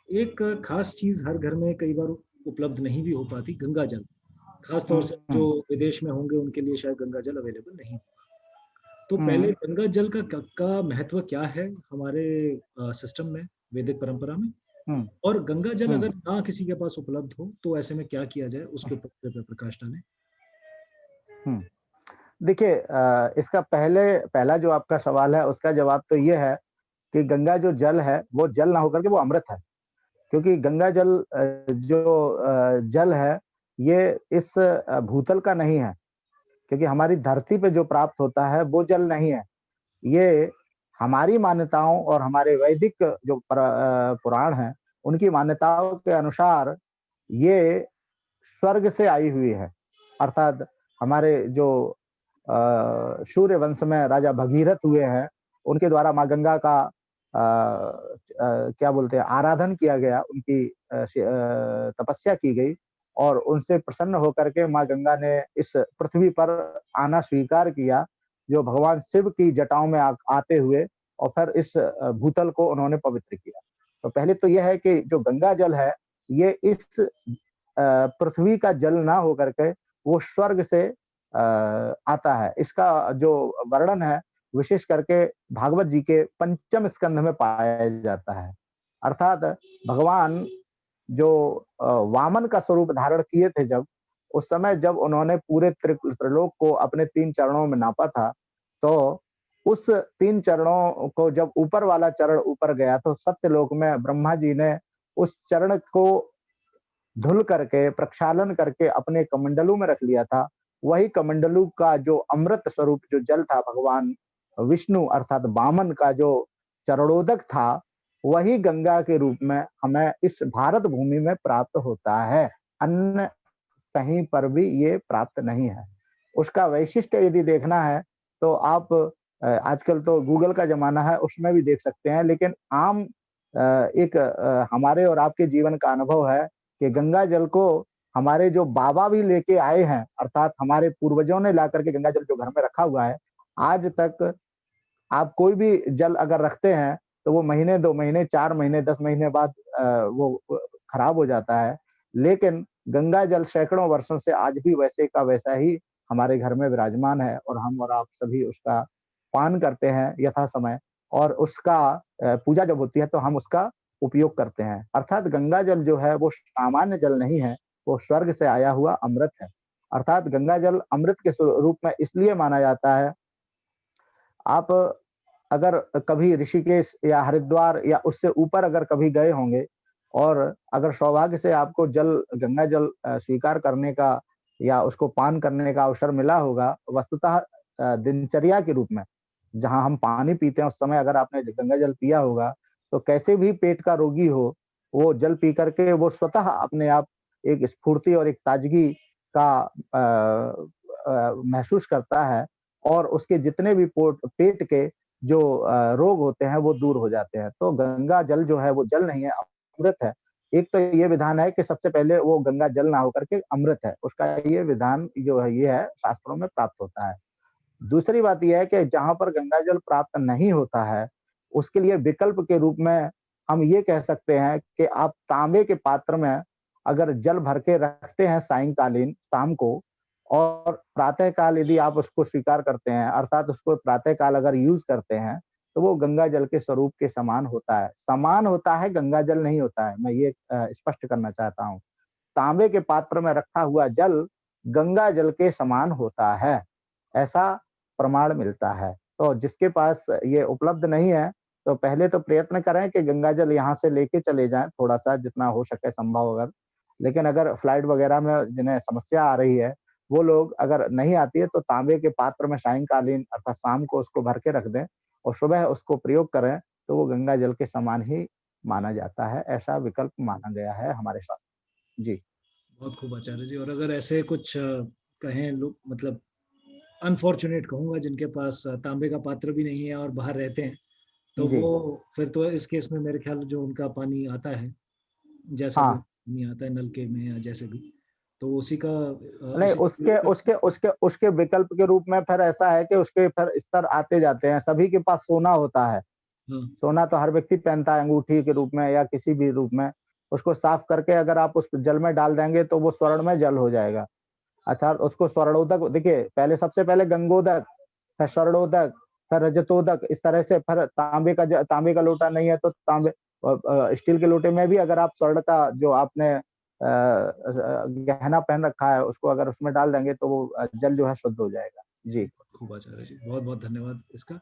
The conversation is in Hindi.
एक खास चीज़ हर घर में कई बार उपलब्ध नहीं भी हो पाती, गंगा जल। खास तौर से जो हम्म विदेश में होंगे उनके लिए शायद गंगा जल अवेलेबल नहीं। तो पहले हम्म गंगा जल का महत्व क्या है हमारे सिस्टम में, वैदिक परंपरा में? हम्म और गंगा जल हम्म अगर ना किसी के पास उपलब्ध हो, तो ऐसे में क्या किया जाए? उसके ऊपर कृपया प्रकाश डालें। हम्म। देखिए, इसका पहला जो आपका सवाल है उसका जवाब तो ये है कि गंगा जो जल है वो जल ना होकर के वो अमृत है। क्योंकि गंगा जल जो जल है ये इस भूतल का नहीं है। क्योंकि हमारी धरती पे जो प्राप्त होता है वो जल नहीं है। ये हमारी मान्यताओं और हमारे वैदिक जो पुराण हैं उनकी मान्यताओं के अनुसार ये स्वर्ग से आई हुई है। अर्थात हमारे जो सूर्य वंश में राजा भगीरथ हुए हैं, उनके द्वारा माँ गंगा का क्या बोलते हैं आराधन किया गया, उनकी तपस्या की गई और उनसे प्रसन्न होकर के माँ गंगा ने इस पृथ्वी पर आना स्वीकार किया, जो भगवान शिव की जटाओं में आते हुए और फिर इस भूतल को उन्होंने पवित्र किया। तो पहले तो यह है कि जो गंगा जल है, ये इस पृथ्वी का जल ना होकर के वो स्वर्ग से आता है। इसका जो वर्णन है विशेष करके भागवत जी के पंचम स्कंध में पाया जाता है। अर्थात भगवान जो वामन का स्वरूप धारण किए थे जब, उस समय जब उन्होंने पूरे त्रिलोक को अपने 3 चरणों में नापा था, तो उस 3 चरणों को जब ऊपर वाला चरण ऊपर गया तो सत्यलोक में ब्रह्मा जी ने उस चरण को धुल करके, प्रक्षालन करके अपने कमंडलू में रख लिया था। वही कमंडलू का जो अमृत स्वरूप जो जल था भगवान विष्णु अर्थात वामन का जो चरणोदक था, वही गंगा के रूप में हमें इस भारत भूमि में प्राप्त होता है। अन्य कहीं पर भी ये प्राप्त नहीं है। उसका वैशिष्ट्य यदि देखना है तो आप आजकल तो गूगल का ज़माना है उसमें भी देख सकते हैं, लेकिन आम एक हमारे और आपके जीवन का अनुभव है कि गंगा जल को हमारे जो बाबा भी लेके आए हैं, अर्थात हमारे पूर्वजों ने ला करके गंगा जल जो घर में रखा हुआ है, आज तक आप कोई भी जल अगर रखते हैं, तो वो महीने, 2 महीने, 4 महीने, 10 महीने बाद वो खराब हो जाता है। लेकिन गंगा जल सैकड़ों वर्षों से आज भी वैसे का वैसा ही हमारे घर में विराजमान है और हम और आप सभी उसका पान करते हैं यथा समय और उसका पूजा जब होती है तो हम उसका उपयोग करते हैं। अर्थात गंगा जल जो है वो सामान्य जल नहीं है, वो स्वर्ग से आया हुआ अमृत है। अर्थात गंगा जल अमृत के रूप में इसलिए माना जाता है, आप अगर कभी ऋषिकेश या हरिद्वार या उससे ऊपर अगर कभी गए होंगे और अगर सौभाग्य से आपको गंगा जल स्वीकार करने का या उसको पान करने का अवसर मिला होगा, वस्तुतः दिनचर्या के रूप में, जहाँ हम पानी पीते हैं उस समय अगर आपने गंगा जल पिया होगा, तो कैसे भी पेट का रोगी हो, वो जल पी कर के वो स्वतः अपने आप एक स्फूर्ति और एक ताजगी का महसूस करता है और उसके जितने भी पेट के जो रोग होते हैं वो दूर हो जाते हैं। तो गंगा जल जो है वो जल नहीं है, अमृत है। एक तो ये विधान है कि सबसे पहले वो गंगा जल ना होकर के अमृत है। उसका ये विधान जो है ये है शास्त्रों में प्राप्त होता है। दूसरी बात ये है कि जहाँ पर गंगा जल प्राप्त नहीं होता है, उसके लिए विकल्प के रूप में हम ये कह सकते हैं कि आप तांबे के पात्र में अगर जल भर के रखते हैं सायंकालीन शाम को और प्रातः काल यदि आप उसको स्वीकार करते हैं, अर्थात उसको प्रातः काल अगर यूज़ करते हैं, तो वो गंगा जल के स्वरूप के समान होता है। समान होता है, गंगा जल नहीं होता है, मैं ये स्पष्ट करना चाहता हूँ। तांबे के पात्र में रखा हुआ जल गंगा जल के समान होता है, ऐसा प्रमाण मिलता है। तो जिसके पास ये उपलब्ध नहीं है, तो पहले तो प्रयत्न करें कि गंगा जल यहाँ से लेके चले जाएँ थोड़ा-सा जितना हो सके संभव अगर। लेकिन अगर फ्लाइट वगैरह में जिन्हें समस्या आ रही है, वो लोग अगर नहीं आती है तो तांबे के पात्र में सायंकालीन अर्थात शाम को उसको भर के रख दें और सुबह उसको प्रयोग करें, तो वो गंगा जल के समान ही माना जाता है। ऐसा विकल्प माना गया है हमारे शास्त्र। जी। बहुत खूब आचार्य जी। और अगर ऐसे कुछ कहें लोग मतलब अनफॉर्च्यूनेट कहूँगा जिनके पास तांबे का पात्र भी नहीं है और बाहर रहते हैं, तो जी। वो फिर तो इस केस में मेरे ख्याल जो उनका पानी आता है, जैसा भी हाँ। पानी आता है नलके में या जैसे भी, तो उसी का नहीं, उसी का उसके प्रयोग करते उसके हैं। उसके उसके विकल्प के रूप में फिर ऐसा है कि उसके फिर स्तर आते जाते हैं। सभी के पास सोना होता है, सोना तो हर व्यक्ति पहनता है अंगूठी के रूप में या किसी भी रूप में। उसको साफ करके अगर आप उस जल में डाल देंगे तो वो स्वर्णमय जल हो जाएगा। अर्थात उसको स्वर्णोदक, देखिए पहले सबसे पहले गंगोदक, फिर स्वर्णोदक, फिर रजतोदक, इस तरह से। फिर तांबे का लोटा नहीं है तो स्टील के लोटे में भी अगर आप स्वर्ण का जो आपने गहना पहन रखा है उसको अगर उसमें डाल देंगे तो वो जल जो है शुद्ध हो जाएगा। जी खूब आचार्य जी, बहुत बहुत धन्यवाद इसका।